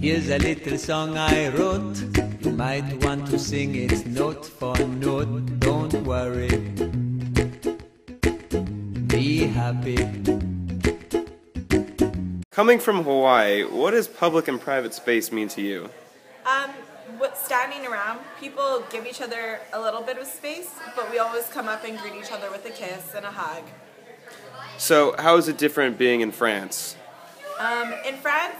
Here's a little song I wrote. You might want to sing it note for note. Don't worry, be happy. Coming from Hawaii, what does public and private space mean to you? Standing around, people give each other a little bit of space, but we always come up and greet each other with a kiss and a hug. So how is it different being in France? In France,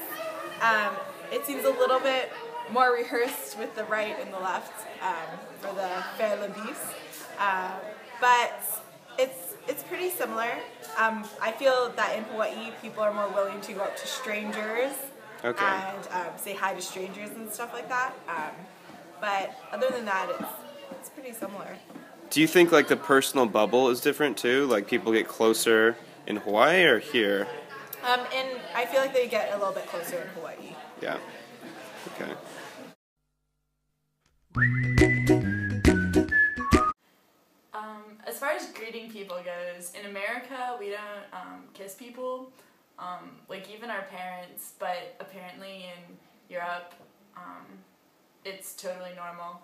it seems a little bit more rehearsed with the right and the left for the faire la bise, but it's pretty similar. I feel that in Hawaii, people are more willing to go up to strangers and say hi to strangers and stuff like that. But other than that, it's pretty similar. Do you think like the personal bubble is different too? Like people get closer in Hawaii or here? And I feel like they get a little bit closer in Hawaii. Yeah. Okay. As far as greeting people goes, in America we don't kiss people, like even our parents, but apparently in Europe it's totally normal.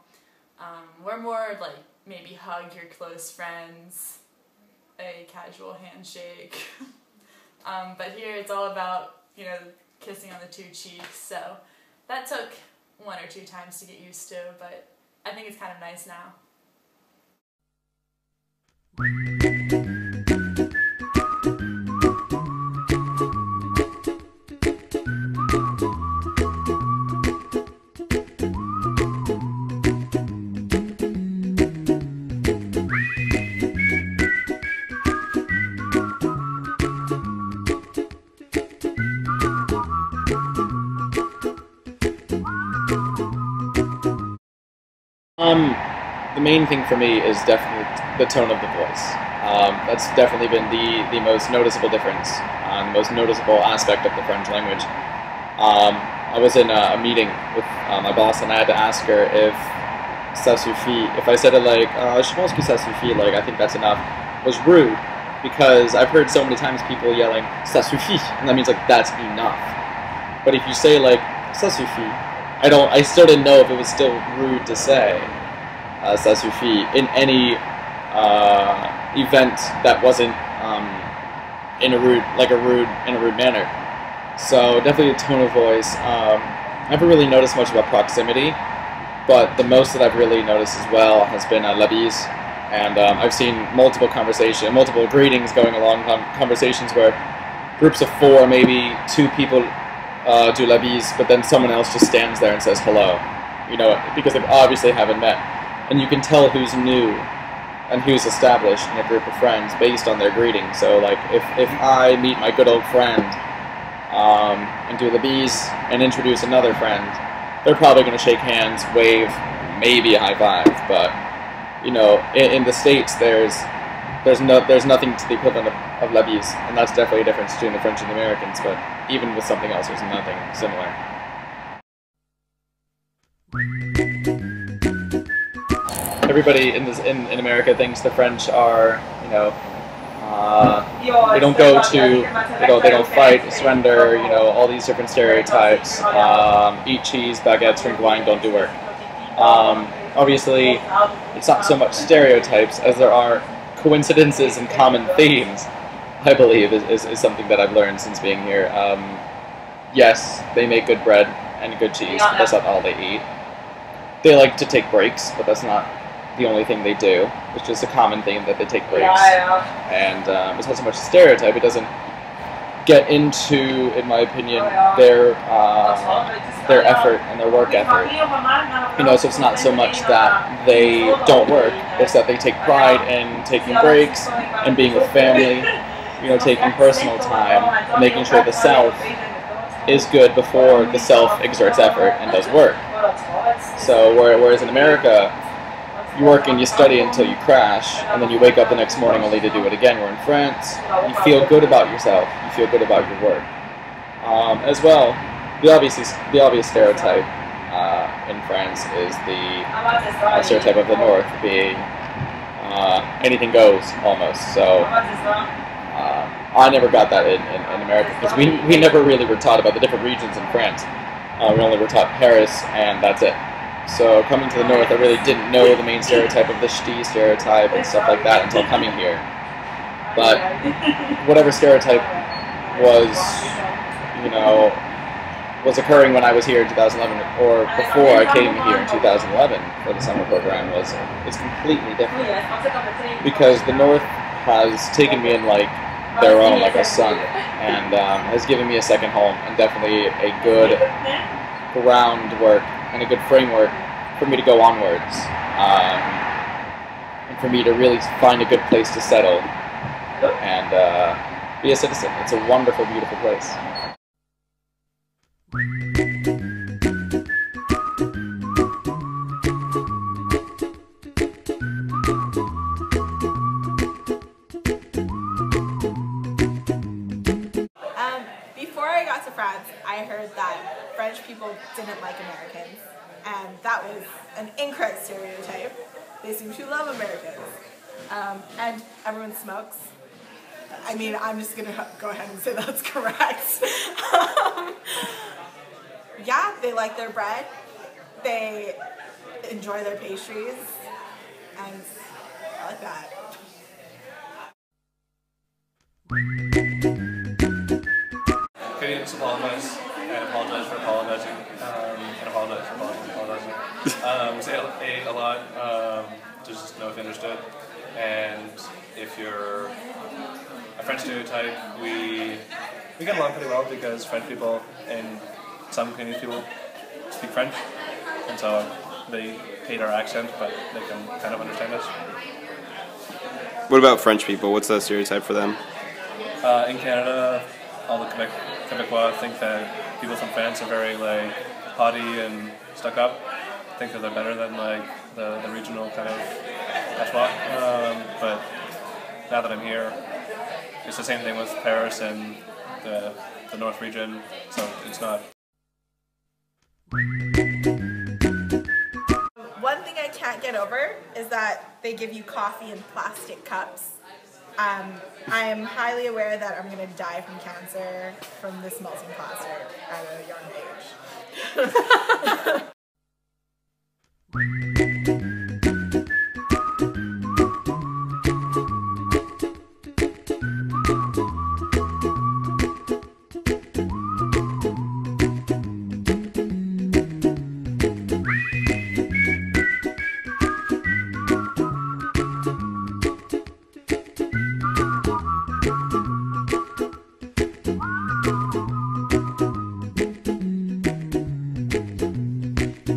We're more like maybe hug your close friends, a casual handshake, but here it's all about, you know, kissing on the two cheeks, so that took 1 or 2 times to get used to, but I think it's kind of nice now. The main thing for me is definitely the tone of the voice. That's definitely been the most noticeable difference, the most noticeable aspect of the French language. I was in a meeting with my boss and I had to ask her if ça suffit, if I said it like, je pense que ça suffit, like I think that's enough, was rude, because I've heard so many times people yelling, ça suffit, and that means like that's enough. But if you say like, ça suffit, I still didn't know if it was still rude to say ça suffit in any event that wasn't in a rude manner. So definitely the tone of voice. I haven't really noticed much about proximity, but the most that I've really noticed as well has been la bise, and I've seen multiple greetings going along, conversations where groups of 4, maybe 2 people do la bise, but then someone else just stands there and says hello, you know, because they obviously haven't met. And you can tell who's new and who's established in a group of friends based on their greeting. So like if I meet my good old friend and do la bise and introduce another friend, they're probably going to shake hands, wave, maybe a high five. But you know, in the States there's nothing to the equivalent of la bise, and that's definitely a difference between the French and the Americans. But even with something else, there's nothing similar. Everybody in America thinks the French are, you know, they don't go to, they don't fight, surrender, you know, all these different stereotypes. Eat cheese, baguettes, drink wine, don't do work. Obviously, it's not so much stereotypes as there are coincidences and common themes, I believe, is something that I've learned since being here. Yes, they make good bread and good cheese, but that's not all they eat. They like to take breaks, but that's not the only thing they do. It's just a common theme that they take breaks. And it's not so much a stereotype. It doesn't get into, in my opinion, their effort and their work ethic. You know, so it's not so much that they don't work, it's that they take pride in taking breaks and being with family, you know, taking personal time, making sure the self is good before the self exerts effort and does work. So whereas in America, you work and you study until you crash, and then you wake up the next morning only to do it again. Where in France, you feel good about yourself, you feel good about your work. As well, the obvious stereotype in France is the stereotype of the North being anything goes, almost. So I never got that in America, because we never really were taught about the different regions in France. We only were taught Paris, and that's it. So coming to the North, I really didn't know the main stereotype of the ch'ti stereotype and stuff like that until coming here. But whatever stereotype was, was occurring when I was here in 2011, or before I came here in 2011 for the summer program, is completely different. Because the North has taken me in like their own, like a son, and has given me a second home, and definitely a good groundwork and a good framework for me to go onwards, and for me to really find a good place to settle and be a citizen. It's a wonderful, beautiful place. Before I got to France, I heard that French people didn't like Americans, and that was an incorrect stereotype. They seem to love Americans, and everyone smokes. I mean, I'm just gonna go ahead and say that's correct. Yeah, they like their bread, they enjoy their pastries, and I like that. Can you just apologize and apologize for apologizing and apologize for apologizing. We say a lot, just know if you understood. And if you're a French stereotype, we get along pretty well because French people and some Canadian people speak French, and so they hate our accent, but they can kind of understand us. What about French people? What's the stereotype for them? In Canada, all the Quebecois think that people from France are very like haughty and stuck up. Think that they're better than like the regional kind of patois. But now that I'm here, it's the same thing with Paris and the North region, so it's not. One thing I can't get over is that they give you coffee in plastic cups. I am highly aware that I'm going to die from cancer from this melting plastic at a young age.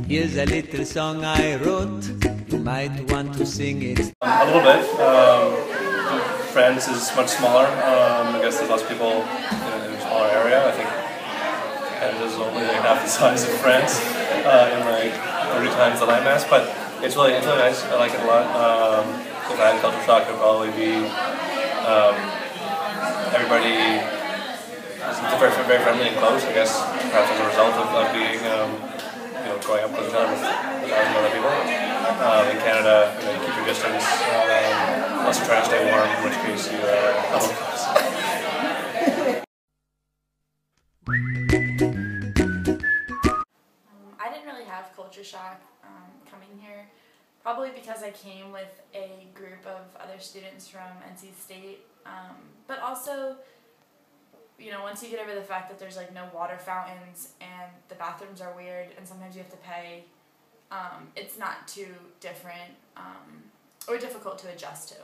Here's a little song I wrote, you might want to sing it. A little bit. France is much smaller. I guess there's lots of people in a smaller area. I think Canada's only like half the size of France, and like 30 times the landmass. But it's really nice. I like it a lot. If I had culture shock, it would probably be everybody is very friendly and close. I guess perhaps as a result of being growing up close to with other people. In Canada, you keep your distance, unless you're trying to stay warm, in which case you double close. I didn't really have culture shock coming here, probably because I came with a group of other students from NC State, but also once you get over the fact that there's like no water fountains and the bathrooms are weird and sometimes you have to pay, it's not too different or difficult to adjust to.